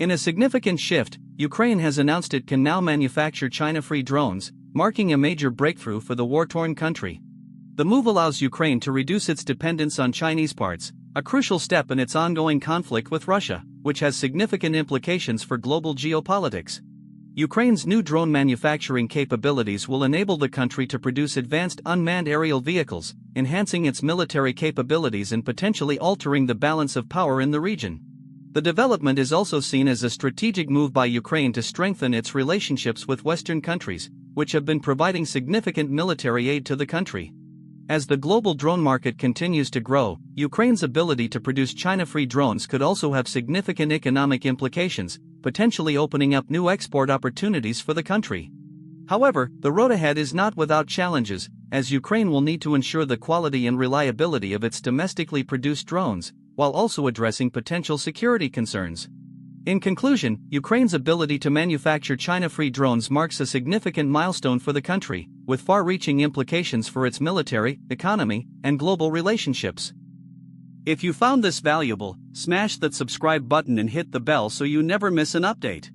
In a significant shift, Ukraine has announced it can now manufacture China-free drones, marking a major breakthrough for the war-torn country. The move allows Ukraine to reduce its dependence on Chinese parts, a crucial step in its ongoing conflict with Russia, which has significant implications for global geopolitics. Ukraine's new drone manufacturing capabilities will enable the country to produce advanced unmanned aerial vehicles, enhancing its military capabilities and potentially altering the balance of power in the region. The development is also seen as a strategic move by Ukraine to strengthen its relationships with Western countries, which have been providing significant military aid to the country. As the global drone market continues to grow, Ukraine's ability to produce China-free drones could also have significant economic implications, potentially opening up new export opportunities for the country. However, the road ahead is not without challenges, as Ukraine will need to ensure the quality and reliability of its domestically produced drones, while also addressing potential security concerns. In conclusion, Ukraine's ability to manufacture China-free drones marks a significant milestone for the country, with far-reaching implications for its military, economy, and global relationships. If you found this valuable, smash that subscribe button and hit the bell so you never miss an update.